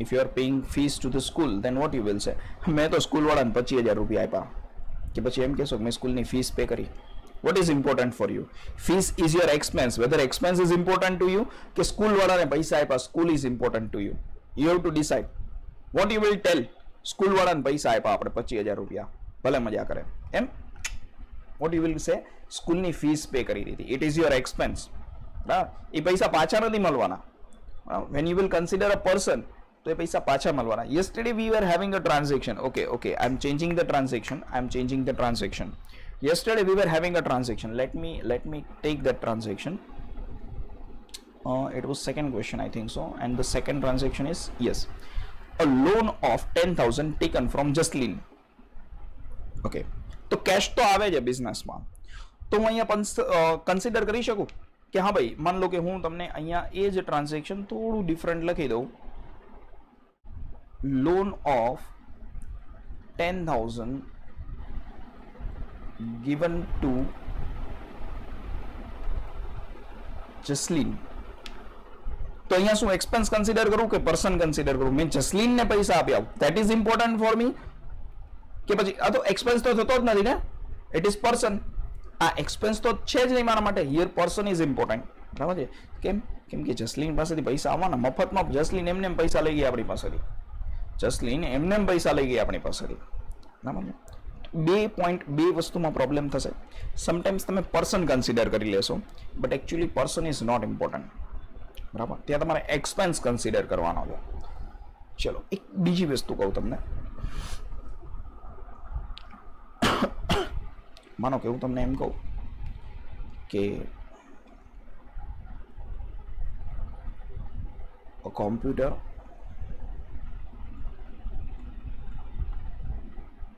If you are paying fees to the school, then what you will say? मैं तो school वाला 25,000 रुपया आप्या कि પછી એમ કહેશો मैं स्कूल ની फीस पे करी. What is important for you? Fees is your expense. Whether expense is important to you कि स्कूल वाला ने पैसा आप्या, school is important to you. You have to decide what you will tell. School वाला ने पैसा आप्या આપણે 25,000 रुपया, ભલે મજા કરે એમ. What you will say? School ની ફીસ પે કરી દીધી. It is your expense. એ પૈસા પાછા નથી મળવાના. When you will consider a person, तो ये पैसा पाछा मलवाना. Yesterday we were having a transaction. Okay, I'm changing the transaction. Yesterday we were having a transaction. Let me take that transaction. It was second question, I think so. And the second transaction is, yes, a loan of 10,000 taken from Jaslin. Okay, तो cash तो आवे છે બિઝનેસમાં, તો હું અહીંયા consider કરી શકું કે હા ભાઈ માન લો કે હું તમને અહીંયા એ જ ટ્રાન્ઝેક્શન થોડું ડિફરન્ટ લખી દઉં. Loan of 10,000 given to જસ્લીન. તો અહીંયા શું એક્સપેન્સ કન્સિડર કરું કે પર્સન કન્સિડર કરું? મેં જસ્લીનને પૈસા આપ્યા, that is important for me. કે પછી આ તો એક્સપેન્સ તો થતો જ નથી ને, ઇટ ઇઝ પર્સન. આ એક્સપેન્સ તો છે જ નહીં મારા માટે. Here person is important. બરાબર છે? કેમ કે જસ્લીન પાસેથી પૈસા આવવાના મફતમાં. જસ્લીન એમને પૈસા લઈ ગઈ આપણી પાસેથી. જસ્લીન એમને પૈસા લઈ ગઈ આપણી પાસેથી. બરાબર છે? બે વસ્તુમાં પ્રોબ્લેમ થશે. સમટાઈમ્સ તમે પર્સન કન્સિડર કરી લેશો, but actually person is not important. બરાબર? ત્યાં તમારે એક્સપેન્સ કન્સિડર કરવાનો છે. ચલો એક બીજી વસ્તુ કહું તમને. માનો કે હું તમને એમ કહું કે a computer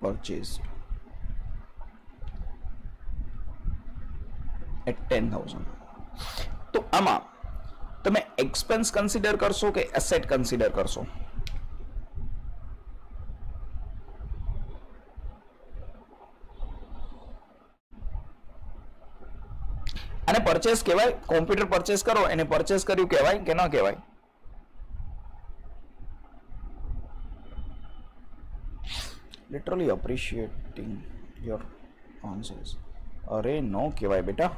purchased at 10,000. તો આમાં તમે એક્સપેન્સ કન્સિડર કરશો કે એસેટ કન્સિડર કરશો? આને પરચેસ કહેવાય? કોમ્પ્યુટર પરચેસ કરો એને પરચેસ કર્યું કહેવાય કે ન કહેવાય? Literally appreciating your answers. અરે નો કહેવાય બેટા,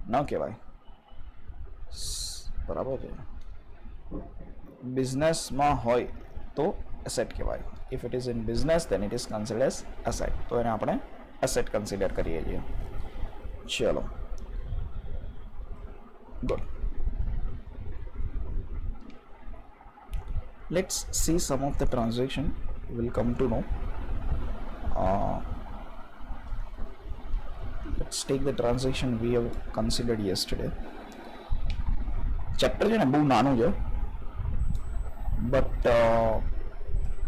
ન કહેવાય. બરાબર છે? બિઝનેસમાં હોય તો એસેટ કહેવાય. If it is in business then it is considered as asset. તો એને આપણે એસેટ કન્સિડર કરીએ છીએ. ચલો good. Let's see some of the transaction. You will come to know. Let's take the transaction we have considered yesterday. Chapter છે ને બહુ નાનું છે, but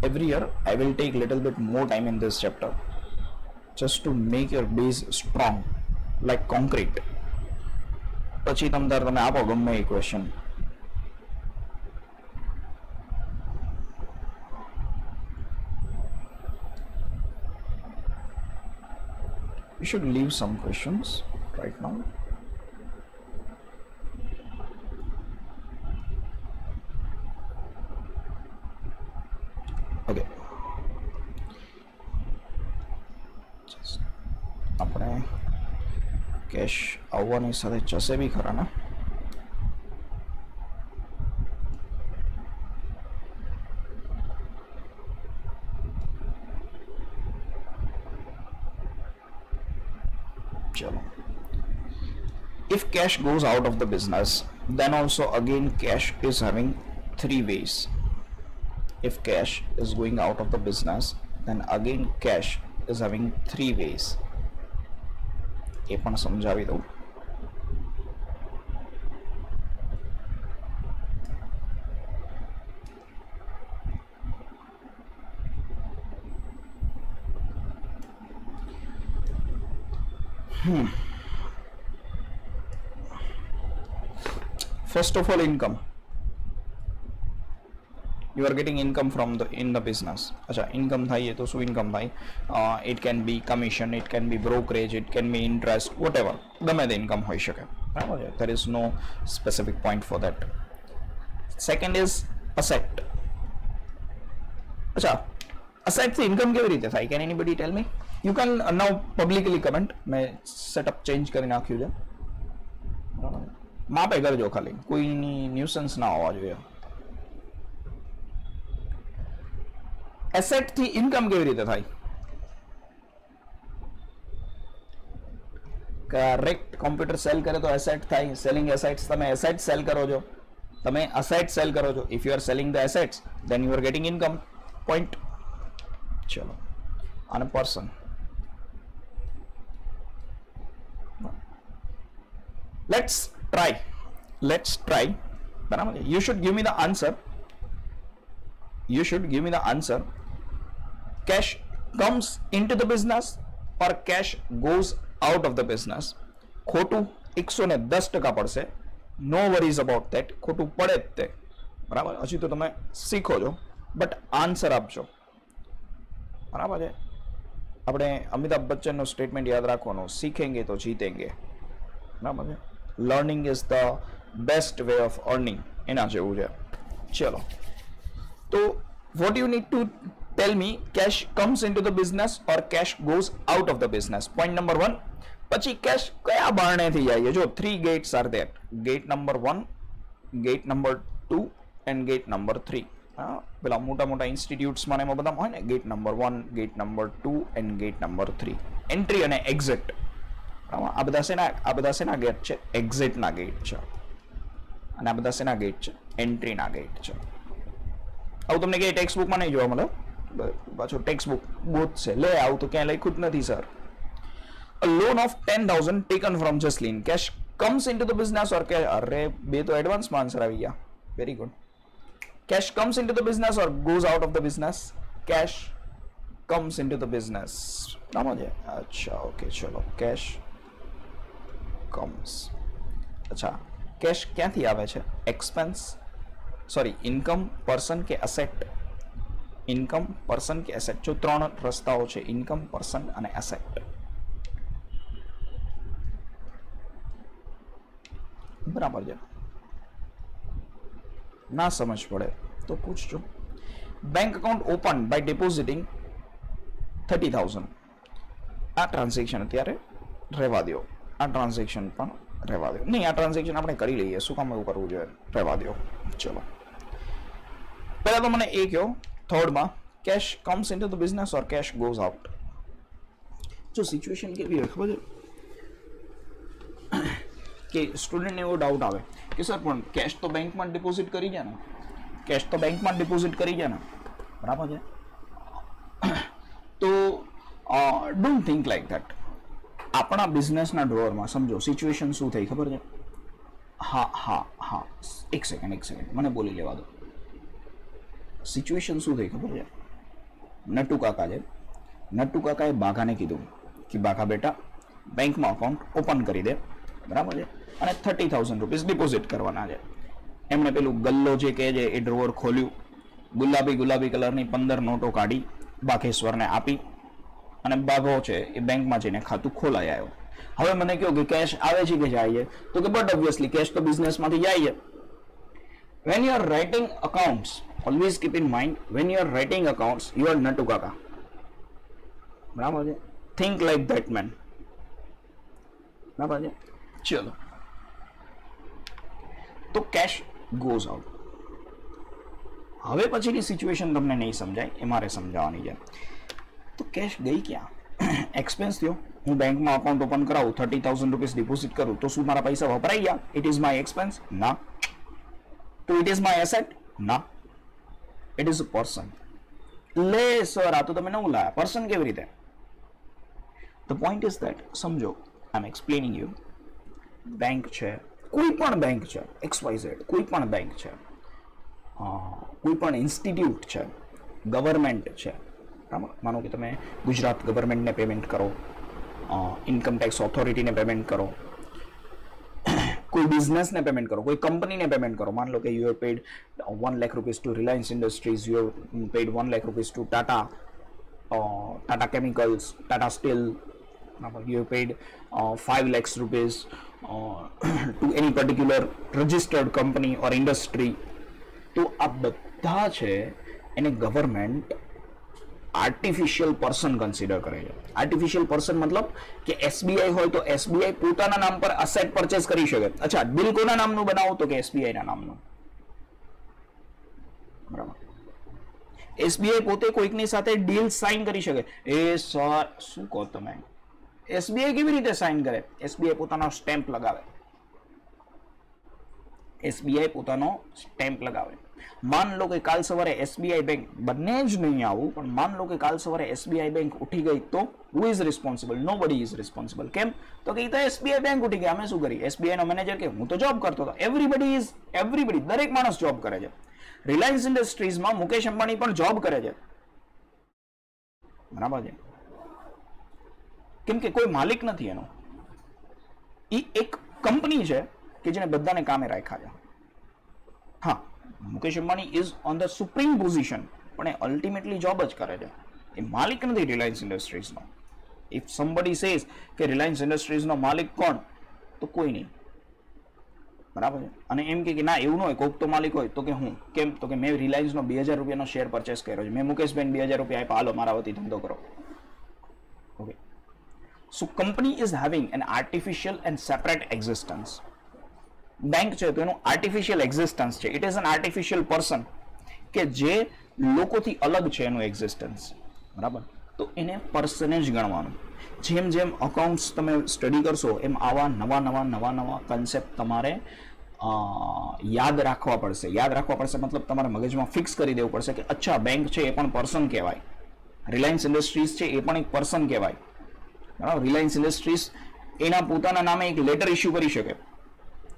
every year I will take little bit more time in this chapter just to make your base strong like concrete. પછી તમે આપો ગમે એ question. We should leave some questions right now. Okay. આપણે કેશ આવવાની સાથે જશે બી ખરા ને? चलो. If cash goes out of the business, then also again cash is having three ways. If cash is going out of the business, then again cash is having three ways. ये पण समझावी दो. First of all, income. You are getting income from in the business. अच्छा, income થાય તો શું income થાય? It can be commission, it can be brokerage, it can be interest, whatever. ગમે તે income હોઈ શકે. બરાબર છે? There is no specific point for that. Second is asset. અચ્છા, અસેટ થી ઇન્કમ કેવી રીતે થાય? Can anybody tell me? You can now publicly comment. મેં સેટઅપ ચેન્જ કરી નાખ્યું છે. માપે કરજો, ખાલી કોઈની ન્યુસન્સ ના હોવા જોઈએ. એસેટ થી ઇન્કમ કેવી રીતે થાય? કરેક્ટ. કોમ્પ્યુટર સેલ કરે તો એસેટ થાય. Selling assets. તમે એસેટ સેલ કરો છો, તમે અસેટ સેલ કરો છો. If you are selling the assets then you are getting income. Point. ચલો, અને પર્સન. Let's try. બરાબર છે. You should give me the answer. Cash comes into the business or cash goes out of the business. ખોટું 110% પડશે. નો worries about that. ખોટું પડે જ તે. બરાબર. હજી તો તમે શીખો છો, બટ આન્સર આપજો. બરાબર છે. આપણે અમિતાભ બચ્ચનનું સ્ટેટમેન્ટ યાદ રાખવાનું, શીખેંગે તો જીતેંગે. બરાબર છે. Learning is the best way of earning. એના જેવું છે. ચલો, તો what you need to tell me, cash comes into the business or cash goes out of the business. Point number 1. પછી cash કયા બારણે થી જાય? જો 3 gates are there. Gate number 1, gate number 2 and gate number 3. હા, પેલા મોટા મોટા institutes માં એમાં બધા હોય ને, gate number 1, gate number 2 and gate number 3. Entry અને એક્ઝિટ. આ બધા શેના ગેટ છે? એક્ઝિટ ના ગેટ છે. અને આ બધા શેના ગેટ છે? એન્ટ્રી ના ગેટ છે. આવું તમને કે ટેક્સ્ટ બુક માં નહીં જોવા મળે. પાછું ટેક્સ્ટ બુક બોથ છે. લે, આવું તો ક્યાંય લખ્યું જ નથી sir. A loan of 10,000 taken from Jaslin. Cash comes into the business or cash? અરે, બે તો એડવાન્સ માં આન્સર આવી ગયા. Very good. Cash comes into the business or goes out of the business? Cash comes into the business. બરાબર છે. અચ્છા, okay, ચલો. Cash comes. અચ્છા, કેશ ક્યાંથી આવે છે? એક્સપેન્સ, સોરી, ઇન્કમ, પર્સન કે એસેટ? ઇન્કમ, પર્સન કે એસેટ? જો 3 રસ્તાઓ છે, ઇન્કમ, પર્સન અને એસેટ. બરાબર છે. ના સમજ પડે તો પૂછજો. Bank account open by depositing 30,000. આ ટ્રાન્ઝેક્શન અત્યારે રહેવા દો. આ ટ્રાન્ઝેક્શન પણ રહેવા દો. નહીં, આ ટ્રાન્ઝેક્શન આપણે કરી લઈએ. શું કામ એવું કરવું જોઈએ? રહેવા દો. ચલો, પહેલા તો મને એ કહો, થર્ડમાં cash comes into the business or cash goes out? જો સિચ્યુએશન કેવી હોય ખબર છે કે સ્ટુડન્ટને એવો ડાઉટ આવે કે સર પણ કેશ તો બેંકમાં ડિપોઝિટ કરી જાય ને, કેશ તો બેંકમાં ડિપોઝિટ કરી જાય ને. બરાબર છે. તો ડોન્ટ થિંક લાઈક ધેટ. આપણા બિઝનેસના ડ્રોવરમાં સમજો સિચ્યુએશન શું થઈ ખબર છે? હા, એક સેકન્ડ મને બોલી લેવા દો. સિચ્યુએશન શું થઈ ખબર છે? નટુ કાકા છે. નટુ કાકાએ બાઘાને કીધું કે બાઘા બેટા બેંકમાં અકાઉન્ટ ઓપન કરી દે. બરાબર છે. અને 30,000 રૂપીસ ડિપોઝિટ કરવાના છે. એમણે પેલું ગલ્લો જે કહે છે એ ડ્રોવર ખોલ્યું, ગુલાબી કલરની 15 નોટો કાઢી બાઘેશ્વરને આપી અને બાઘો છે એ બેંકમાં જઈને ખાતું ખોલાઈ આવ્યો. હવે મને કહો કે કેશ આવે છે કે જાય છે? તો કે બટ ઓબ્વિયસલી કેશ તો બિઝનેસમાંથી જાય છે. when you are writing accounts, always keep in mind, when you are writing accounts, you are Natu Kaka. બરાબર છે. think like that man. બરાબર છે. ચલો, તો કેશ goes out. હવે પછીની સિચ્યુએશન તમને નહીં સમજાય, એ મારે સમજાવવાની છે. તો કેશ ગઈ ક્યાં? એક્સપેન્સ થયો. હું બેંકમાં અકાઉન્ટ ઓપન કરાવું, 30,000 રૂપીસ ડિપોઝિટ કરું, તો શું મારા પૈસા વપરાઈ ગયા? It is my expense? ના. તો ઇટ ઇઝ માય એસેટ? ના. It is a person. લે સર, આ તો તમે નવું લાયા. પર્સન કેવી રીતે? ધ પોઈન્ટ ઇઝ ધેટ, સમજો, આઈ એમ એક્સપ્લેનિંગ યુ. બેંક છે, કોઈ પણ બેંક છે, XYZ, કોઈ પણ બેંક છે, કોઈ પણ ઇન્સ્ટિટ્યૂટ છે, ગવર્મેન્ટ છે. બરાબર. માનો કે તમે ગુજરાત ગવર્મેન્ટને પેમેન્ટ કરો, ઇન્કમ ટેક્સ ઓથોરિટીને પેમેન્ટ કરો, કોઈ બિઝનેસને પેમેન્ટ કરો, કોઈ કંપનીને પેમેન્ટ કરો. માન લો કે you have paid 1 lakh rupees to Reliance Industries, you have paid 1 lakh rupees to Tata Chemicals, Tata Steel. You have paid 5 lakhs rupees to any particular registered company or industry. તો આ બધા છે એને ગવર્મેન્ટ આર્ટિફિશિયલ પર્સન કન્સિડર કરે છે. આર્ટિફિશિયલ પર્સન મતલબ કે SBI હોય તો એસબીઆઈ પોતાના નામ પર અસેટ પરચેસ કરી શકે. અચ્છા, બિલ કોના નામનું બનાવો તો કે એસબીઆઈ ના નામનું. બરાબર. એસબીઆઈ પોતે કોઈકની સાથે ડીલ સાઇન કરી શકે. એ સર શું કહો તમે, એસબીઆઈ કેવી રીતે સાઇન કરે? એસબીઆઈ પોતાનો સ્ટેમ્પ લગાવે. એસબીઆઈ પોતાનો સ્ટેમ્પ લગાવે. માન લો કે કાલ સવારે એસબીઆઈ બેંક, બંને જ નહીં આવું, પણ માન લો કે કાલ સવારે એસબીઆઈ બેંક ઉઠી ગઈ તો who is responsible? Nobody is responsible. કેમ? તો કે તો એસબીઆઈ બેંક ઉઠી ગઈ, અમે શું કરી? એસબીઆઈ નો મેનેજર કે હું તો જોબ કરતો હતો. એવરીબડી દરેક માણસ જોબ કરે છે. રિલાયન્સ ઇન્ડસ્ટ્રીઝમાં મુકેશ અંબાણી પણ જોબ કરે છે. બરાબર છે. કેમ કે કોઈ માલિક નથી એનો. એ એક કંપની છે કે જેને બધાને કામે રાખ્યા છે. હા, Mukesh Ambani is on the supreme position, પણ એ અલ્ટિમેટલી જોબ જ કરે છે. એ માલિક નથી રિલાયન્સ ઇન્ડસ્ટ્રીઝનો. ઇફ સમબડી સેઝ કે રિલાયન્સ ઇન્ડસ્ટ્રીઝનો માલિક કોણ, તો કોઈ નહીં. બરાબર છે. અને એમ કે ના એવું ન હોય, કોઈક તો માલિક હોય, તો કે હું. કેમ? તો કે મેં રિલાયન્સનો 2000 રૂપિયાનો શેર પરચેસ કર્યો છે, મેં મુકેશભાઈ 2000 રૂપિયા આપ્યા, હાલો મારા વતી ધંધો કરો. Okay. So company is having N artificial and separate existence. Bank છે તો એનું આર્ટિફિશિયલ એક્ઝિસ્ટન્સ છે. It is an artificial person કે જે લોકોથી અલગ છે એનું એક્ઝિસ્ટન્સ. બરાબર. તો એને પર્સને જ ગણવાનું. જેમ જેમ અકાઉન્ટ્સ તમે સ્ટડી કરશો એમ આવા નવા કન્સેપ્ટ તમારે યાદ રાખવા પડશે. યાદ રાખવા પડશે મતલબ તમારે મગજમાં ફિક્સ કરી દેવું પડશે કે અચ્છા, બેંક છે એ પણ પર્સન કહેવાય, રિલાયન્સ ઇન્ડસ્ટ્રીઝ છે એ પણ એક પર્સન કહેવાય. બરાબર. રિલાયન્સ ઇન્ડસ્ટ્રીઝ એના પોતાના નામે એક લેટર ઇસ્યુ કરી શકે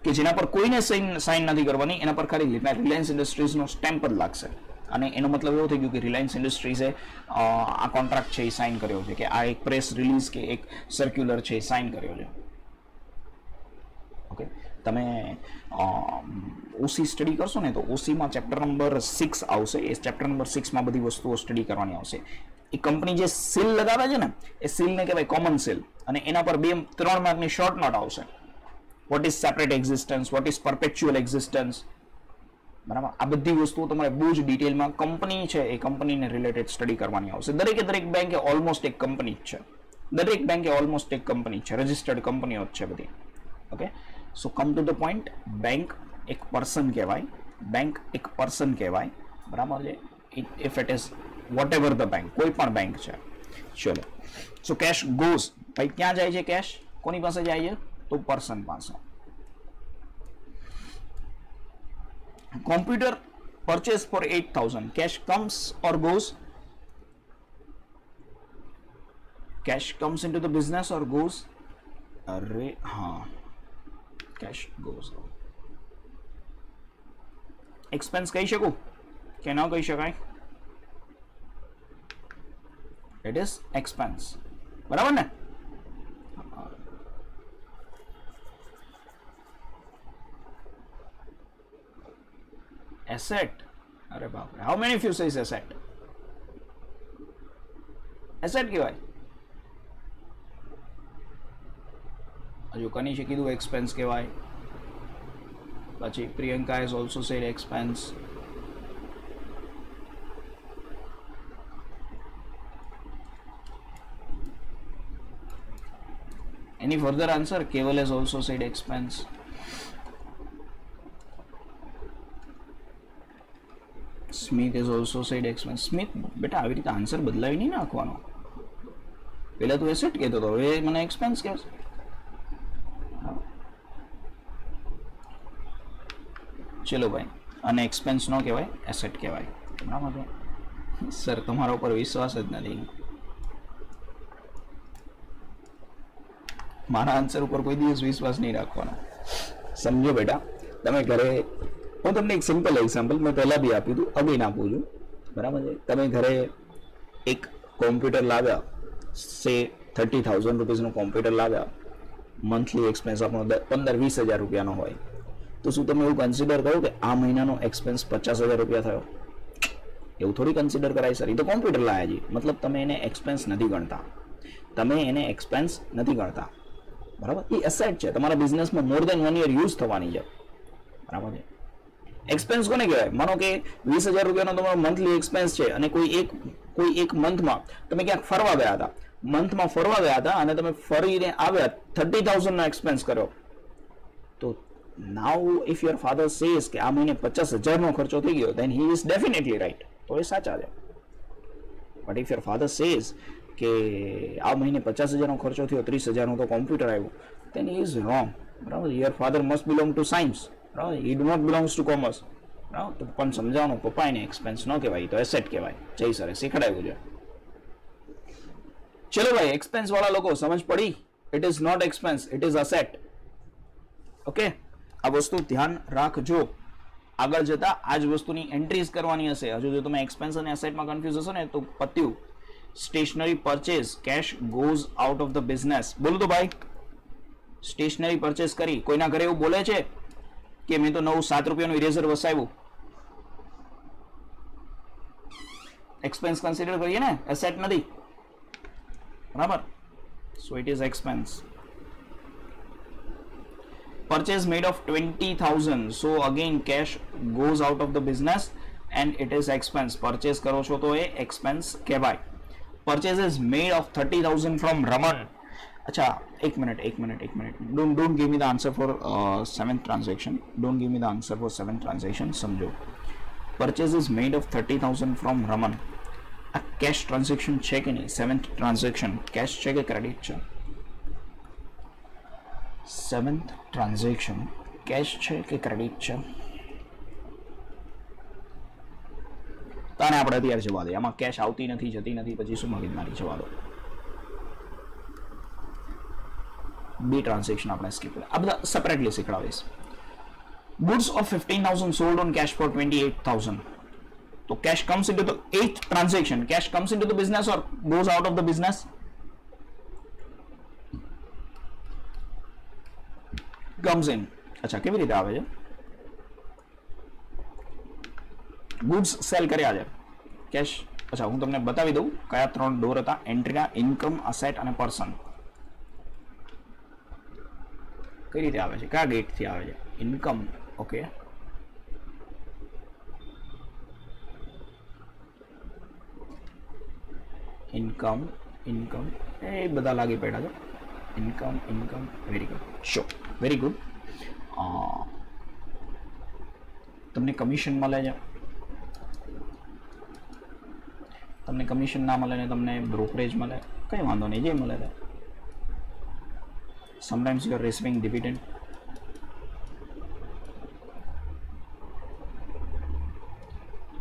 કે જેના પર કોઈને સાઇન નથી કરવાની, એના પર ખાલી રિલાયન્સ ઇન્ડસ્ટ્રીઝનો સ્ટેમ્પ જ લાગશે. અને એનો મતલબ એવો થઈ ગયો કે રિલાયન્સ ઇન્ડસ્ટ્રીઝે આ કોન્ટ્રાક્ટ છે એ સાઇન કર્યો છે, કે આ એક પ્રેસ રિલીઝ કે એક સર્ક્યુલર છે એ સાઇન કર્યો છે. ઓકે. તમે ઓસી સ્ટડી કરશો ને તો ઓસીમાં ચેપ્ટર નંબર 6 આવશે. એ ચેપ્ટર નંબર 6માં બધી વસ્તુઓ સ્ટડી કરવાની આવશે. એ કંપની જે સીલ લગાવે છે ને એ સીલને કહેવાય કોમન સીલ, અને એના પર 2-3 માર્કની શોર્ટ નોટ આવશે. What is separate existence, what is perpetual existence. બરાબર. આ બધી વસ્તુઓ તમારે બહુ જ ડિટેલમાં કંપની છે એ કંપનીને રિલેટેડ સ્ટડી કરવાની આવશે. દરેક બેંક એ ઓલમોસ્ટ એક કંપની જ છે. દરેક બેંક એ ઓલમોસ્ટ એક કંપની છે, રજિસ્ટર્ડ કંપનીઓ જ છે બધી. Okay. So come to the point, bank એક પર્સન કહેવાય. બેંક એક પર્સન કહેવાય. બરાબર છે. If it is whatever the bank, કોઈ પણ બેંક છે. ચલો. સો કેશ ગોઝ, ભાઈ ક્યાં જાય છે કેશ? કોની પાસે જાય છે? તો પર્સન પાસે. Computer purchase for 8,000. Cash comes or goes? Cash comes into the business or goes? अरे हाँ, cash goes. Expense કહી શકું કે ન કહી શકાય? It is expense. બરાબર ને? Asset. अरे बाप रे. How many of you says asset? Asset કહેવાય. હજુ કનીશે કીધું expense કહેવાય. પછી Priyanka has also said expense. Any further answer? Keval has also said expense. Smith has also said expense. Smith બેટા આવી રીતે આન્સર બદલાવી નહીં નાખવાનો. પહેલા તું એસેટ કહેતો હતો, હવે મને એક્સપેન્સ કહેશે. ચલો ભાઈ, અને એક્સપેન્સ ન કહેવાય, એસેટ કહેવાય. બરાબર છે સર, તમારા ઉપર વિશ્વાસ જ નથી. મારા આન્સર ઉપર કોઈ દિવસ વિશ્વાસ નહીં રાખવાનો. સમજો બેટા, તમે ઘરે, હું તમને એક સિમ્પલ એક્ઝામ્પલ મેં પહેલાં બી આપ્યું હતું, અગેન આપું છું. બરાબર છે. તમે ઘરે એક કોમ્પ્યુટર લાવ્યા, સે 30,000 રૂપીસનું કોમ્પ્યુટર લાવ્યા, મંથલી એક્સપેન્સ આપણો 15-20 હજાર રૂપિયાનો હોય, તો શું તમે એવું કન્સિડર કરો કે આ મહિનાનો એક્સપેન્સ 50,000 રૂપિયા થયો? એવું થોડી કન્સિડર કરાય સર. એ તો કોમ્પ્યુટર લાવ્યા છે, મતલબ તમે એને એક્સપેન્સ નથી ગણતા. તમે એને એક્સપેન્સ નથી ગણતા. બરાબર. એ એસેટ છે, તમારા બિઝનેસમાં મોર દેન 1 યર યુઝ થવાની છે. બરાબર છે. एक्सपेन्स कोने कहेवाय? मानो के 20,000 રૂપિયાનો તમારો મંથલી એક્સપેન્સ છે અને કોઈ એક મંથમાં તમે ક્યાંક ફરવા ગયા હતા, મંથમાં ફરવા ગયા હતા અને તમે ફરીને આવ્યા 30,000 નો એક્સપેન્સ કર્યો, તો નાઉ ઇફ યોર ફાધર સેઝ કે આ મહિને 50,000 નો ખર્ચો થઈ ગયો, then he is definitely right, તો એ સાચા છે. But if your father says કે આ મહિને 50,000 નો ખર્ચો થયો, 30,000 નો તો કોમ્પ્યુટર આવ્યું, then he is wrong. બરાબર? Your father must belong to science, બરાબર? he do not belongs to commerce. બરાબર? તો પણ સમજાવવાનું પપ્પા એને એક્સપેન્સ ન કહેવાય, તો એસેટ કહેવાય. જય સરે શીખડાવ્યું છે. ચલો ભાઈ, એક્સપેન્સ વાળા લોકો સમજ પડી? It is not expense, it is asset. Okay, આ વસ્તુ ધ્યાન રાખજો. આગળ જતા આ જ વસ્તુની એન્ટ્રીઝ કરવાની હશે. હજુ જો તમે એક્સપેન્સ અને એસેટમાં કન્ફ્યુઝ હશો ને તો પત્યું. Stationery purchase, cash goes out of the business. બોલો તો ભાઈ, સ્ટેશનરી પરચેઝ કરી. કોઈના ઘરે એવું બોલે છે કે મેં તો નવું 7 રૂપિયાનું ઇરેઝર વસાવ્યું? એક્સપેન્સ કન્સિડર કરીએ ને, એસેટ નથી. બરાબર? So it is expense. Purchase made of 20,000, so again cash goes out of the business and it is expense. Purchase કરો છો તો એ expense કહેવાય. Purchase is made of 30,000 from Raman. અચ્છા, એક minute. Don't give me the answer for 7th transaction. Don't give me the answer for 7th transaction. સમજો. Purchase is made of 30,000 from Raman. આ cash transaction છે કે નહીં? 7th transaction cash છે કે credit છે? 7th ટ્રાન્ઝેક્શન કેશ છે કે ક્રેડિટ છે? તને આપણે અત્યારે જવા દે. આમાં કેશ આવતી નથી, જતી નથી, પછી શું મગજમારી? જવા દો. બે ટ્રાન્ઝેક્શન આપણે સ્કીપ કરીએ. આ બધા સેપરેટલી શીખડાવીશ. Goods of 15,000 sold on cash for 28,000. તો cash comes into the 8th transaction. Cash comes into the business or goes out of the business? comes in. અચ્છા, કેવી રીતે આવે છે? ગુડ્સ સેલ કર્યા છે, કેશ. અચ્છા, હું તમને બતાવી દઉં કયા 3 ડોર હતા એન્ટ્રીના: ઇન્કમ, અસેટ અને પર્સન. કઈ રીતે આવે છે? કયા ગેટ થી આવે છે? ઇન્કમ. ઓકે, ઇન્કમ એ બધા લાગી પડ્યા છે. Income very good. Sure, very good. તમને કમિશન મળે છે, તમને કમિશન ના મળે ને તમને બ્રોકરેજ મળે, કંઈ વાંધો નહીં, જે મળે છે. Sometimes you are receiving dividend.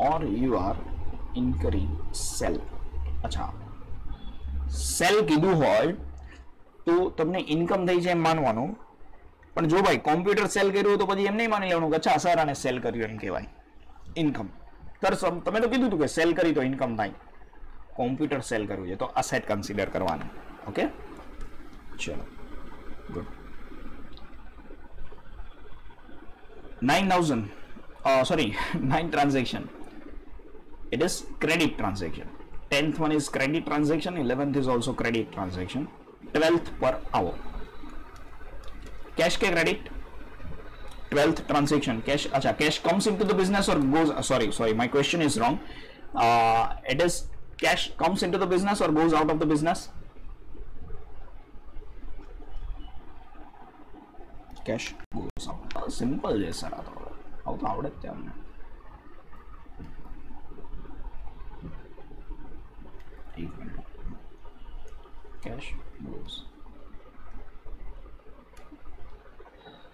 Or you are incurring sale. અચ્છા, સેલ કીધું હોય તો તમને ઇન્કમ થઈ છે એમ માનવાનું, પણ જો ભાઈ કોમ્પ્યુટર સેલ કર્યું તો પછી એમ નહીં માની લેવાનું કે અચ્છા સર આને સેલ કર્યું એમ કહેવાય ઇન્કમ. તમે તો કીધું હતું કે સેલ કરી તો ઇન્કમ થાય. કોમ્પ્યુટર સેલ કર્યું છે તો અસેટ કન્સિડર કરવાનું. ઓકે, ચલો, good. 9 transaction. It is credit transaction. 10th one is credit transaction. 11th is also credit transaction. 12th per hour. Cash ke credit? 12th transaction cash. Acha, cash comes into the business or goes? Sorry, my question is wrong. It is cash comes into the business or goes out of the business? Cash goes out. Simple है sir. how તો આવડે જ અમને. એક minute. cash goes.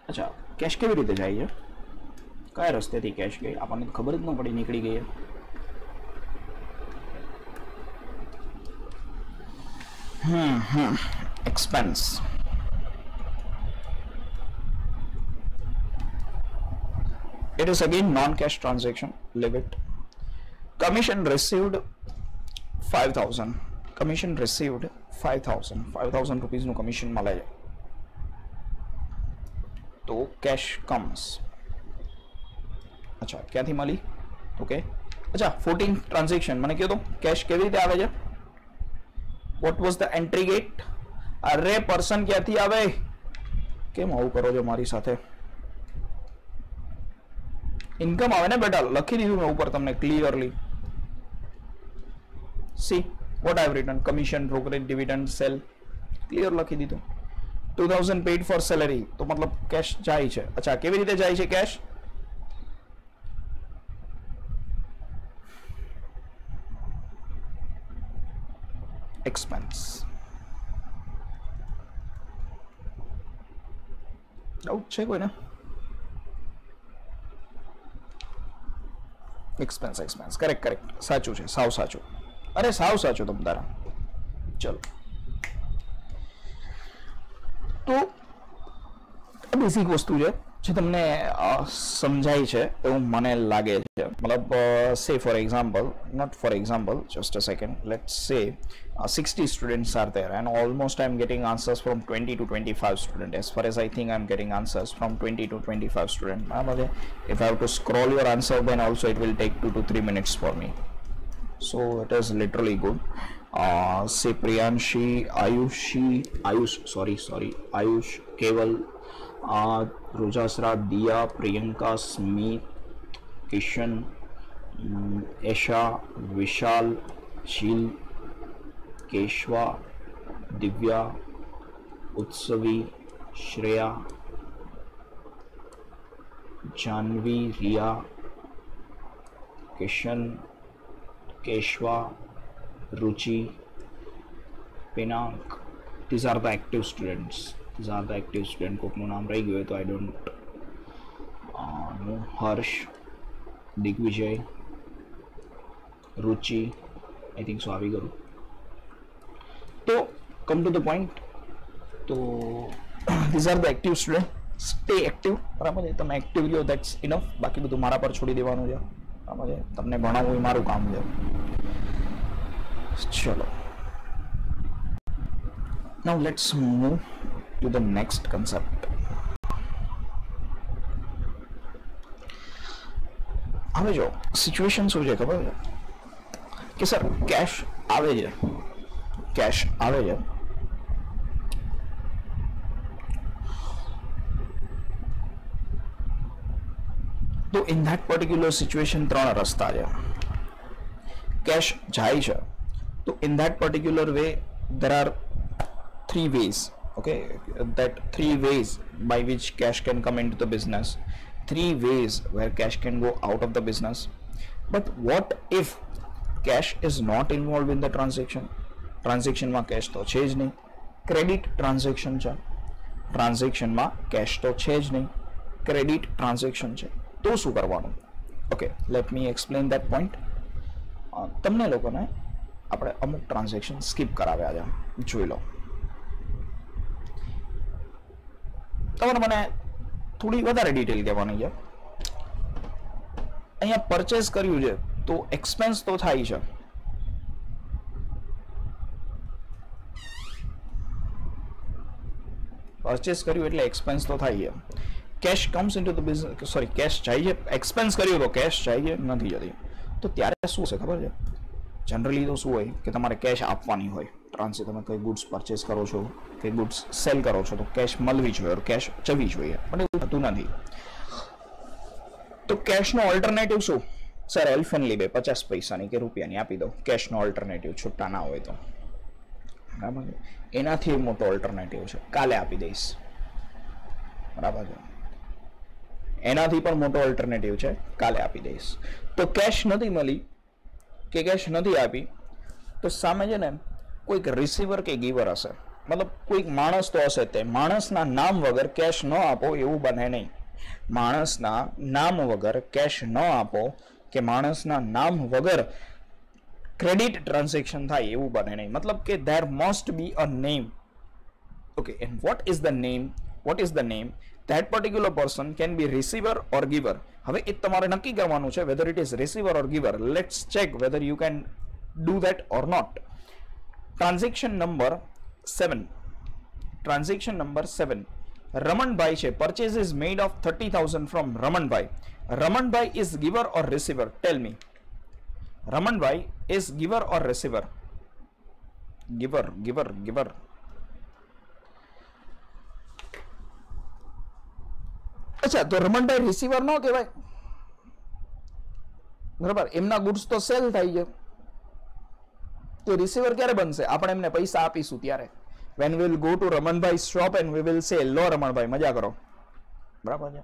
અચ્છા, cache કેવી રીતે જાય છે? કયા રસ્તેથી કેશ ગઈ? આપણને ખબર જ ન પડી, નીકળી ગઈ. Expense. It is again non-cash transaction. Leave it. Commission received 5,000. Commission received 5,000. 5,000 rupees નું કમિશન મળે છે. તો કેશ કમ્સ. અચ્છા, ક્યાંથી મળી? ઓકે, અચ્છા, 14th ટ્રાન્ઝેક્શન મને કહો તો કેશ કેવી રીતે આવે છે? What was the entry gate? અરે પર્સન ક્યાંથી આવે? કેમ આવું કરો છો મારી સાથે? ઇન્કમ આવે ને બેટા, લખી દીધું મેં ઉપર તમને clearly. See what I have return, commission, brokerage, dividend, cell, clear લખી દીધું. 2000 પેઇડ ફોર સેલરી, તો મતલબ કેશ જાય છે. અચ્છા, કેવી રીતે જાય છે કેશ? એક્સપેન્સ. ડાઉટ છે કોઈને? એક્સપેન્સ, એક્સપેન્સ, કરેક્ટ કરેક્ટ, સાચું છે, સાવ સાચું. અરે સાવ સાચું તમ તારા. ચલો, તો બેસિક વસ્તુ છે જે તમને સમજાય છે એવું મને લાગે છે. મતલબ સે for example, not for example, just a second, let's say 60 students are there and almost I'm getting answers from 20 to 25 students. As far as I think I'm getting answers from 20 to 25 students. If I have to scroll your answer, then also it will take 2 to 3 minutes for me. So it is literally good. Say Priyanshi, Ayush, Keval, Rujasra, Diya, Priyanka, Smith, Kishan, Esha, Vishal, Shil, Keshwa, Divya, Utsavi, Shreya, Janvi, Riya, Kishan, Keshwa, Ruchi, Pinank. These are the active students. કોકનું નામ રહી ગયું હોય તો I don't know. Harsh, Digvijay, Ruchi, I think so આવી ગયું. તો come to the point. તો these are the active students. Stay active. બરાબર છે, તમે એક્ટિવ રહ્યો, that's enough. બાકી બધું મારા પર છોડી દેવાનું છે. બરાબર છે, તમને ભણાવવું એ મારું કામ છે. ચલો, now let's move to the next concept. હવે જો સિચ્યુએશન શું છે ખબર છે કે સર કેશ આવે છે, તો in that particular situation ત્રણ રસ્તા છે. કેશ જાય છે તો in that particular way there are three ways. Okay, that three ways by which cash can come into the business, three ways where cash can go out of the business. But what if cash is not involved in the transaction? માં cash તો છે જ નહીં. Credit transaction છે, ટ્રાન્ઝેક્શનમાં cash તો છે જ નહીં, ક્રેડિટ ટ્રાન્ઝેક્શન છે, તો શું કરવાનું? Okay, let me explain that point. તમને લોકોને આપણે અમુક ટ્રાન્ઝેક્શન સ્કીપ કરાવ્યા છે, જોઈ લો. તમારે મને થોડી વધારે ડિટેલ કહેવાની છે. અહીંયા પરચેસ કર્યું છે તો એક્સપેન્સ તો થાય છે. પરચેસ કર્યું એટલે એક્સપેન્સ તો થાય છે. Cash comes into the business, sorry, cash જાય છે. એક્સપેન્સ કર્યું તો કેશ જાય છે, નથી જતી. તો ત્યારે શું છે ખબર છે? જનરલી તો શું હોય કે તમારે કેશ આપવાની હોય. તમે કંઈ ગુડ્સ પરચેસ કરો છો, કંઈ ગુડ્સ સેલ કરો છો તો કેશ મળવી જોઈએ, કેશ જવી જોઈએ, પણ એવું થતું નથી. તો કેશનો ઓલ્ટરનેટિવ શું? સર એલ્ફન લીબે 50 પૈસાની કે રૂપિયાની આપી દો, કેશનો ઓલ્ટરનેટિવ છૂટા ના હોય તો. બરાબર છે, એનાથી મોટો ઓલ્ટરનેટિવ છે કાલે આપી દઈશ. બરાબર છે, એનાથી પણ મોટો ઓલ્ટરનેટિવ છે કાલે આપી દઈશ. તો કેશ નથી મળી કે કેશ નથી આપી તો સામે છે ને કોઈક રિસીવર કે ગીવર હશે. મતલબ કોઈક માણસ તો હશે, તે માણસના નામ વગર કેશ ન આપો એવું બને નહીં. માણસના નામ વગર કેશ ન આપો કે માણસના નામ વગર ક્રેડિટ ટ્રાન્ઝેક્શન થાય એવું બને નહીં. મતલબ કે there must be a name. Okay, and what is the name? That particular person can be receiver or giver. હવે એ તમારે નક્કી કરવાનું છે whether it is receiver or giver. Let's check whether you can do that or not. Transaction number 7. Ramanbhai છે, purchase is made of 30,000 from Ramanbhai. Ramanbhai is giver or receiver? Tell me. Ramanbhai is giver or receiver? Giver. અચ્છા, તો Ramanbhai receiver ન કહેવાય? બરાબર, એમના goods તો cell થાય છે, તો રિસીવર ક્યારે બનશે? આપણે એમને પૈસા આપીશું ત્યારે. when we will go to Ramanbhai shop and we will say લો રમણભાઈ મજા કરો, બરાબર છે,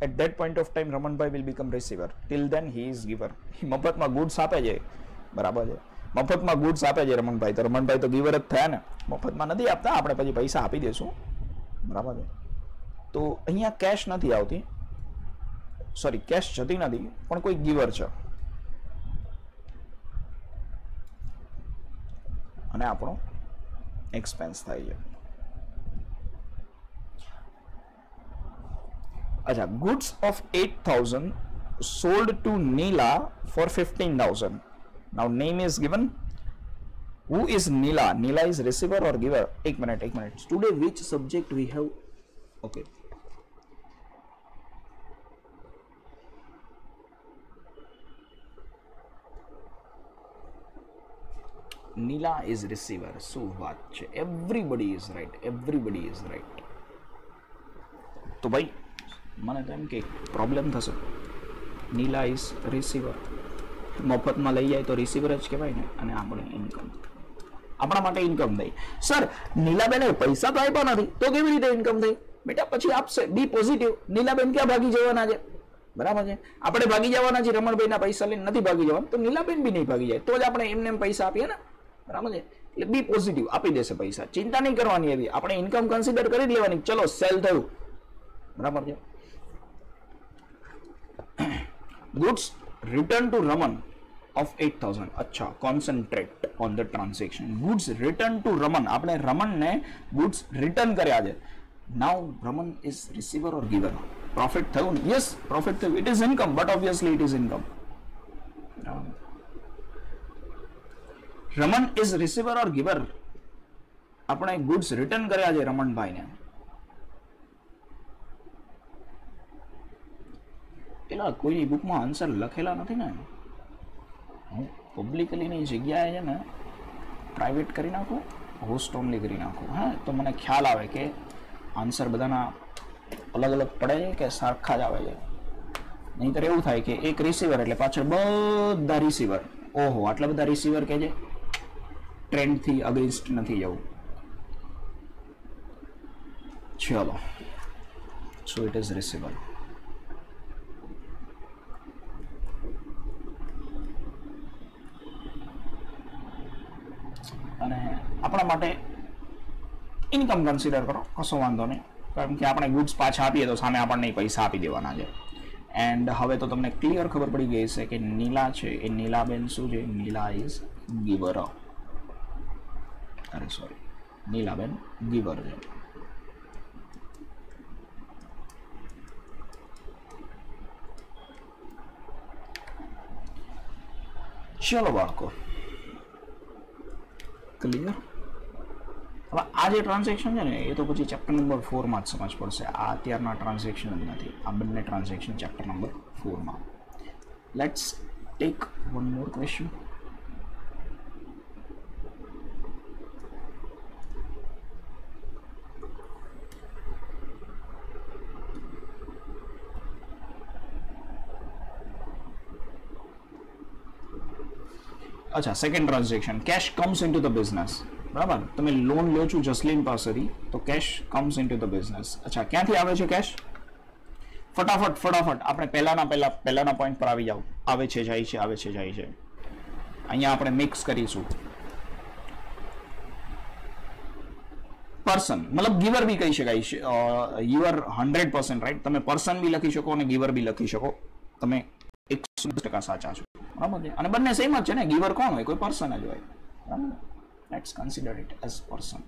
at that point of time Ramanbhai will become receiver. till then he is giver. મફતમાં ગુડ્સ આપે છે, બરાબર છે, મફતમાં ગુડ્સ આપે છે રમણભાઈ, તો રમણભાઈ તો ગિવર જ થયા ને, મફતમાં નથી આપતા, આપણે પછી પૈસા આપી દેશું, બરાબર છે. તો અહીંયા કેશ નથી આવતી, સોરી કેશ જતી નથી, પણ કોઈ ગિવર છે અને આપણો એક્સપેન્સ થાય છે. અચ્છા, goods of 8,000 sold to Neela for 15,000. Now name is given. Who is Neela? Neela is receiver or giver? एक minute. Today which subject we have? Okay. Neela is receiver. So what? Everybody is right. તો ભાઈ મને તો એમ કે problem થશે. નીલા is receiver, મફતમાં લઈ જાય તો રિસીવર જ કહેવાય ને, અને આપણે ઇન્કમ, આપણા માટે ઇન્કમ થઈ. સર નીલાબેને પૈસા તો આપ્યા નથી તો કેવી રીતે ઇન્કમ થઈ? બેટા પછી આપશે, બી પોઝિટિવ. નીલાબેન ક્યાં ભાગી જવાના છે? બરાબર છે, આપણે ભાગી જવાના છે રમણભાઈના પૈસા લઈને નથી ભાગી જવાનું, તો નીલાબેન બી નહીં ભાગી જાય, તો જ આપણે એમને પૈસા આપીએ ને, બરાબર છે. એટલે બી પોઝિટિવ, આપી દેશે પૈસા, ચિંતા નહીં કરવાની એવી, આપણે ઇન્કમ કન્સિડર કરી જ લેવાની. ચલો સેલ થયું, બરાબર છે. Goods returned to Raman of 8,000. अच्छा, concentrate on the transaction. Goods returned to Raman. आपने रमन ने goods return કર્યા છે. Now Raman is receiver or giver? Profit થયું? Yes, profit થયું. It is income, but obviously it is income. Raman is receiver or giver? આપણે goods return કર્યા છે રમણભાઈ ને. પેલા કોઈની બુકમાં આન્સર લખેલા નથી ને, હું પબ્લિકલીની જગ્યાએ છે ને પ્રાઇવેટ કરી નાખું, હોસ્ટ ઓનલી કરી નાખું. હા, તો મને ખ્યાલ આવે કે આન્સર બધાના અલગ અલગ પડે છે કે સરખા જ આવે છે. નહીંતર એવું થાય કે એક રિસીવર એટલે પાછળ બધા રિસીવર, ઓહો આટલા બધા રિસીવર કે છે, ટ્રેન્ડથી અગેન્સ્ટ નથી જવું. ચલો, સો ઇટ ઇઝ રિસીવર. અને આપણા માટે ઇન્કમ કન્સિડર કરો, કશો વાંધો નહીં, કારણ કે આપણે ગુડ્સ પાછા આપીએ તો સામે આપણને પૈસા આપી દેવાના છે. એન્ડ હવે તો તમને ક્લિયર ખબર પડી ગઈ છે કે નીલા છે એ નીલાબેન શું છે? નીલા ઇઝ ગિવર. અરે સોરી, નીલાબેન ગિવર છે. ચલો બાળકો, ક્લિયર. હવે આ જે ટ્રાન્ઝેક્શન છે ને એ તો પછી ચેપ્ટર નંબર 4 માં જ સમજ પડશે. આ અત્યારના ટ્રાન્ઝેક્શન જ નથી, આ બંને ટ્રાન્ઝેક્શન ચેપ્ટર નંબર 4 માં. Let's take one more question. અચ્છા, second transaction, cash comes into the business. બરાબર, તમે લોન લો છો જસલીન પાસેથી, તો cash comes into the business. અચ્છા, ક્યાંથી આવે છે કેશ? ફટાફટ આપણે પહેલાના પોઈન્ટ પર આવી જાઓ. આવે છે જાય છે, આવે છે જાય છે. અહીંયા આપણે મિક્સ કરીશું. પર્સન મતલબ ગિવર બી કહી શકાય છે. You are 100% right. તમે પર્સન બી લખી શકો અને ગિવર બી લખી શકો. તમે 100% સાચા છો, બરાબર છે. અને બંને સેમ જ છે ને, ગિવર કોણ હોય? કોઈ પર્સન જ હોય, બરાબર. Let's consider it as person.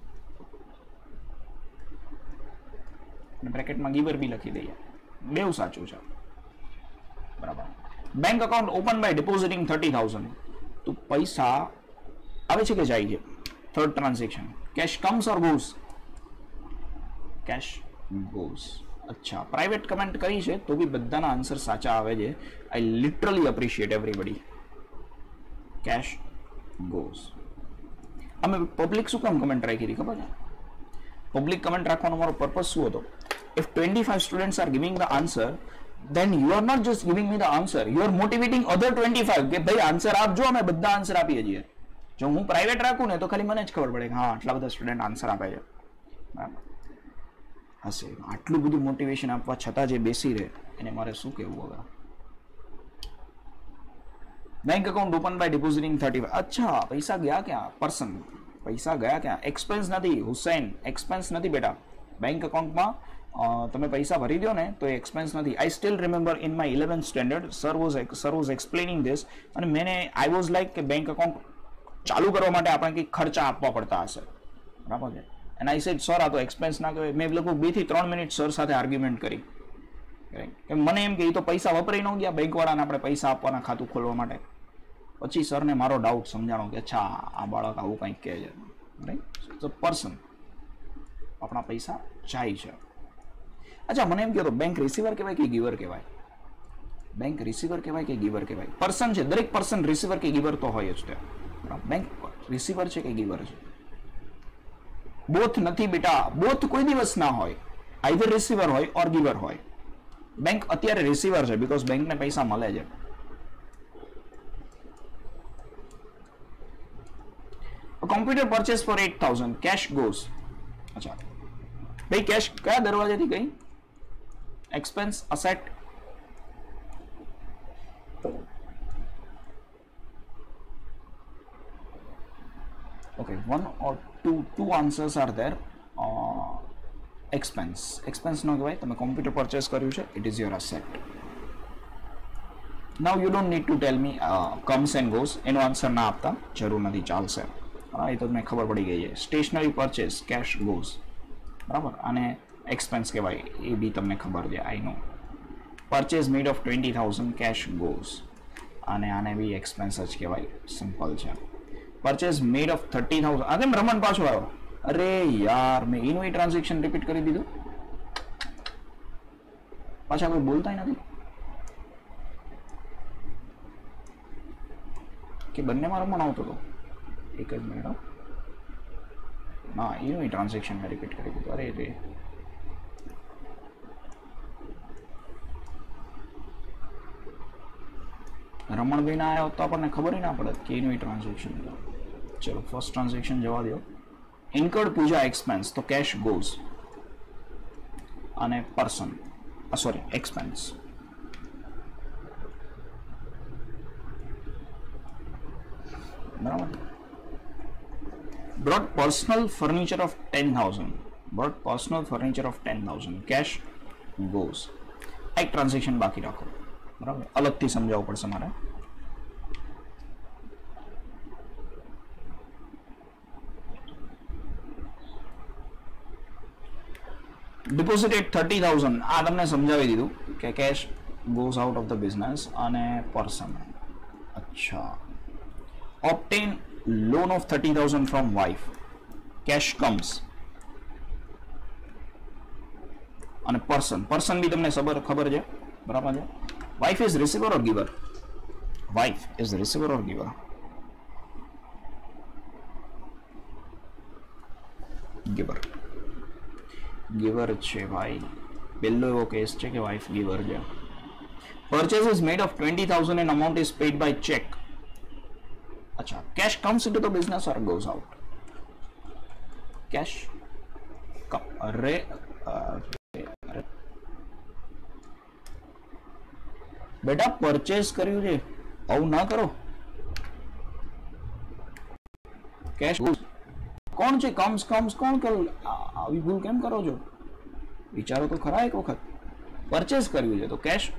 અને બ્રેકેટમાં ગિવર બી લખી દઈએ, બેવ સાચું છે, બરાબર. Bank account open by depositing 30,000. તો પૈસા આવે છે કે જાય છે? Third transaction, cash comes or goes? Cash goes. અચ્છા, પ્રાઇવેટ કમેન્ટ કરી છે તો બી બધાના આન્સર સાચા આવે છે. I literally appreciate everybody. Cash goes. અમે પબ્લિક શું કામ કમેન્ટ રાખી હતી ખબર છે? પબ્લિક કમેન્ટ રાખવાનો મારો પર્પઝ શું હતો? If 25 students are giving the answer, then you are not just giving me the answer, you are motivating other 25 કે ભાઈ આન્સર આપજો, અમે બધા આન્સર આપીએ છીએ. જો હું પ્રાઇવેટ રાખું ને તો ખાલી મને જ ખબર પડે કે હા આટલા બધા સ્ટુડન્ટ આન્સર આપે છે. બરાબર હશે આટલું બધું મોટિવેશન આપવા છતાં જે બેસી રહે એને મારે શું કહેવું હવે. Bank account open by depositing 35. અચ્છા પૈસા ગયા ક્યાં? પર્સન પૈસા ગયા ક્યાં? એક્સપેન્સ નથી હુસૈન, એક્સપેન્સ નથી બેટા. બેંક એકાઉન્ટમાં તમે પૈસા ભરી દો ને તો એ એક્સપેન્સ નથી. I still remember in my 11th standard sir was explaining this અને આઈ વોઝ લાઈક કે બેંક એકાઉન્ટ ચાલુ કરવા માટે આપણે કંઈક ખર્ચા આપવા પડતા હશે. બરાબર છે. એન્ડ આઈ સેડ સર આ તો એક્સપેન્સ ના કહેવાય. મેં લગભગ 2 થી 3 મિનિટ સર સાથે આર્ગ્યુમેન્ટ કરી કે મને એમ કે એ તો પૈસા વપરાઈ ન ગયા, બેંકવાળાને આપણે પૈસા આપવાના ખાતું ખોલવા માટે. પછી સરને મારો ડાઉટ સમજાણો કે અચ્છા આ બાળક આવું કંઈક કહે છે. રાઈટ તો પર્સન આપણા પૈસા જાય છે. અચ્છા મને એમ કહો તો બેંક રિસીવર કહેવાય કે ગિવર કહેવાય? બેંક રિસીવર કહેવાય કે ગિવર કહેવાય? પર્સન છે, દરેક પર્સન રિસીવર કે ગિવર તો હોય જ. બેંક રિસીવર છે કે ગિવર છે? બોથ નથી બેટા, બોથ કોઈ દિવસ ના હોય. આઈધર રિસીવર હોય ઓર ગિવર હોય. બેંક અત્યારે રિસીવર છે બીકોઝ બેંકને પૈસા મળે છે. Computer purchase for 8000 cash goes. અચ્છા ભાઈ કેશ કયા દરવાજેથી ગઈ? Expense asset. Okay, one or two answers are there. Expense no કહેવાય, તમે કોમ્પ્યુટર પરચેસ કર્યું છે, it is your asset. Now you don't need to tell me comes and goes. એનો આન્સર ના આપતા જરૂર નથી, ચાલશે. એ તો તમને ખબર પડી ગઈ છે. Stationery purchase cash goes. બરાબર. અને એક્સપેન્સ કહેવાય એ બી તમને ખબર છે, I know. Purchase made of 20,000 cash goes અને આને બી એક્સપેન્સ જ કહેવાય, સિમ્પલ છે. Purchase made of 30,000. આ કેમ રમણ પાછો આવ્યો? અરે યાર મેં એનું એ ટ્રાન્ઝેક્શન રિપીટ કરી દીધું. પાછા કોઈ બોલતા નથી કે બંનેમાં રમણ આવતો હતો. એક જ મિનિટ. ના એનું ટ્રાન્ઝેક્શન મેં રિપીટ કરી દીધું. અરે રે રમણભાઈ ના આવ્યો તો આપણને ખબર ના પડે કે એનું ટ્રાન્ઝેક્શન. ચલો ફર્સ્ટ ટ્રાન્ઝેક્શન જવા દો. ઇન્કર્ડ પૂજા એક્સપેન્સ તો કેશ ગોઝ અને પર્સન સોરી એક્સપેન્સ. બરાબર. brought personal furniture of 10,000. brought personal furniture of 10,000 cash goes. એક ટ્રાન્ઝેક્શન બાકી રાખો. બરાબર. અલગથી સમજાવવું પડશે મારે. ડિપોઝિટેડ 30,000 આ તમને સમજાવી દીધું કે cash goes out of the business અને પર્સન. અચ્છા obtain loan of 30,000 from wife cash comes અને પર્સન બી તમને ખબર છે. બરાબર છે. wife is receiver or giver? wife is receiver or giver? giver છે ભાઈ. પહેલો એવો કેસ છે કે wife giver છે. purchase is made of 20,000 and amount is paid by check. अच्छा cash comes into the business or goes out? Cash अरे बेटा परचेस કર્યું છે આવું ના કરો. કેશ કોણ છે? કમ્સ કોણ કરો? આવી ભૂલ કેમ કરો છો? વિચારો તો ખરા એક વખત. પરચેસ કર્યું છે તો કેશ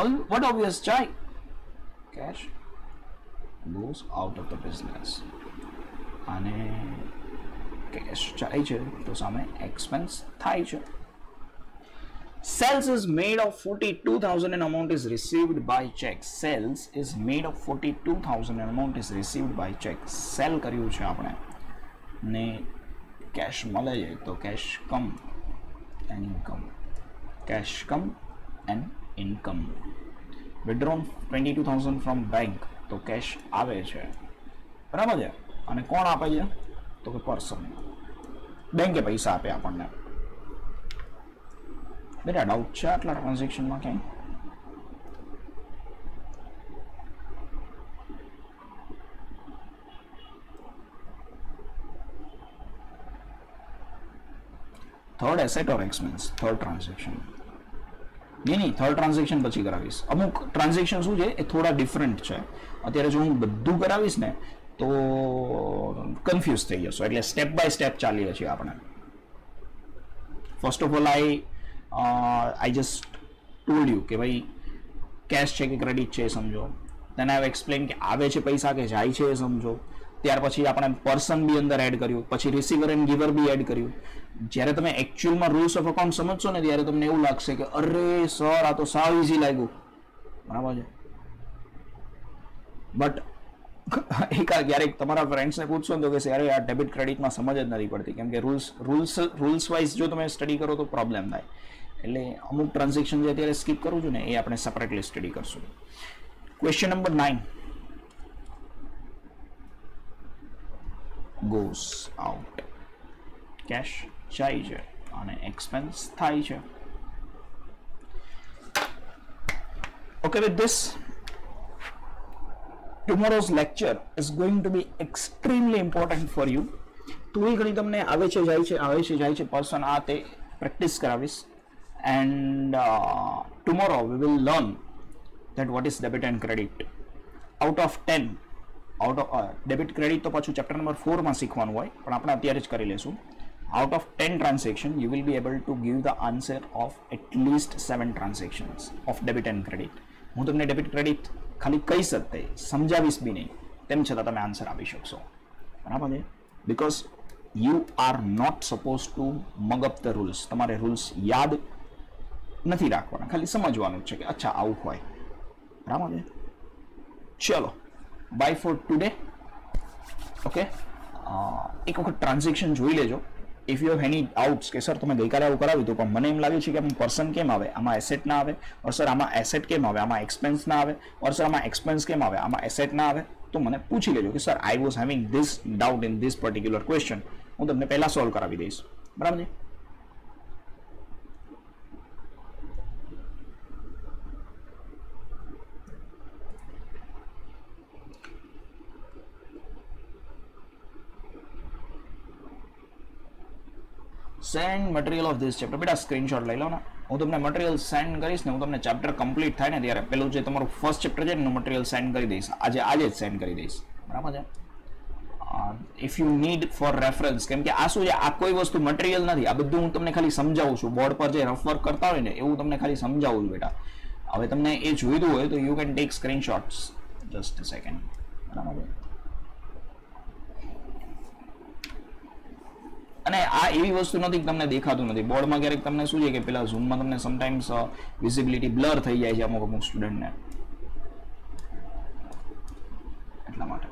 ઓલ વોટ ઓબ્વિયસ ચાય cash goes out of the business અને કેશ જાય છે તો સામે એક્સપેન્સ થાય છે. sales is made of 42,000 and amount is received by check. sales is made of 42,000 and amount is received by check. Sale કર્યું છે આપણે ને કેશ મળે છે તો cash come and income. Cash come and income. withdrawn 22,000 from bank તો cash આવે છે. બરાબર છે. અને કોણ આપે છે તો કે પર્સન. બેંકે પૈસા આપે આપણને. બેટા ડાઉટ છે આટલા ટ્રાન્ઝેક્શનમાં ક્યાંય? થર્ડ એસેટ ઓર એક્સપેન્સ? થર્ડ ટ્રાન્ઝેક્શન નહીં, થર્ડ ટ્રાન્ઝેક્શન પછી કરાવીશ. અમુક ટ્રાન્ઝેક્શન શું છે એ થોડા ડિફરન્ટ છે. અત્યારે જો હું બધું કરાવીશ ને તો કન્ફ્યુઝ થઈ જશો, એટલે સ્ટેપ બાય સ્ટેપ ચાલીએ છીએ આપણે. First of all I just told you કે ભાઈ કેશ છે કે ક્રેડિટ છે એ સમજો. દેન આઈ હેવ એક્સપ્લેન કે આવે છે પૈસા કે જાય છે એ સમજો. ત્યાર પછી આપણે પર્સન બી અંદર એડ કર્યું, પછી રિસીવર એન્ડ ગિવર બી એડ કર્યું. જ્યારે તમે એકચ્યુઅલમાં રૂલ્સ ઓફ અકાઉન્ટ સમજશો ને ત્યારે તમને એવું લાગશે કે અરે સર આ તો સાવ ઇઝી લાગ્યું, બરાબર છે. બટ ક્યારેક તમારા ફ્રેન્ડ્સને પૂછશો ને તો કે અરે આ ડેબિટ ક્રેડિટમાં સમજ જ નથી પડતી, કેમ કે રૂલ્સ વાઇઝ જો તમે સ્ટડી કરો તો પ્રોબ્લેમ થાય. એટલે અમુક ટ્રાન્ઝેક્શન જે અત્યારે સ્કીપ કરું છું ને એ આપણે સેપરેટલી સ્ટડી કરશું. Question number 9 goes out. કેશ જાય છે અને એક્સપેન્સ થાય છે. Okay, with this tomorrow's lecture is going to be extremely important for you. થોડી ઘણી તમને આવે છે જાય છે પર્સન આ તે પ્રેક્ટિસ કરાવીશ. And tomorrow we will learn that what is debit and credit. Out of 10 debit credit તો પાછું ચેપ્ટર નંબર 4 માં શીખવાનું હોય, પણ આપણે અત્યારે જ કરી લેશું. Out of 10 transaction you will be able to give the answer of at least 7 transactions of debit and credit. હું તમને ડેબિટ ક્રેડિટ ખાલી કહીશ જ તે સમજાવીશ બી નહીં, તેમ છતાં તમે આન્સર આપી શકશો, બરાબર છે. Because you are not suppose to mug up the rules. તમારે રૂલ્સ યાદ નથી રાખવાના, ખાલી સમજવાનું જ છે કે અચ્છા આવું હોય, બરાબર છે. ચલો, બાય ફોર ટુડે. ઓકે, એક વખત ટ્રાન્ઝેક્શન જોઈ લેજો. If you have any doubts કે સર તમે ગઈકાલે આવું કરાવ્યું હતું પણ મને એમ લાગે છે કે આમાં પર્સન કેમ આવે, આમાં એસેટ ના આવે, ઓર સર આમાં એસેટ કેમ આવે, આમાં એક્સપેન્સ ના આવે, ઓર સર આમાં એક્સપેન્સ કેમ આવે, આમાં એસેટ ના આવે, તો મને પૂછી લેજો કે sir I was having this doubt in this particular question. હું તમને પહેલા સોલ્વ કરાવી દઈશ, બરાબર છે. Send material of this chapter. બેટા સ્ક્રીનશોટ લઈ લો ને, હું તમને મટીરિયલ સેન્ડ કરીશ ને, હું તમને ચેપ્ટર કમ્પ્લીટ થાય ને ત્યારે પેલું જે તમારું ફર્સ્ટ ચેપ્ટર છે એનું મટીરિયલ સેન્ડ કરી દઈશ, આજે જ સેન્ડ કરી દઈશ, બરાબર છે. If you need four reference, કેમ કે આ શું છે, આ કોઈ વસ્તુ મટીરિયલ નથી, આ બધું હું તમને ખાલી સમજાવું છું. બોર્ડ પર જે રફ વર્ક કરતા હોય ને એવું તમને ખાલી સમજાવું છું બેટા. હવે તમને એ જોઈતું હોય તો you can take screenshots. Just a second, બરાબર છે. અને આ એવી વસ્તુ નથી કે તમને દેખાતું નથી. બોર્ડમાં ક્યારેક તમને શું છે કે પેલા ઝૂમમાં તમને સમટાઈમ્સ વિઝિબિલિટી બ્લર થઈ જાય છે અમુક સ્ટુડન્ટને, એટલા માટે.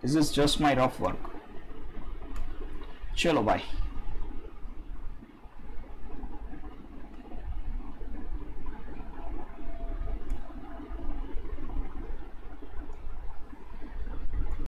This is just my rough work. ચલો બાય.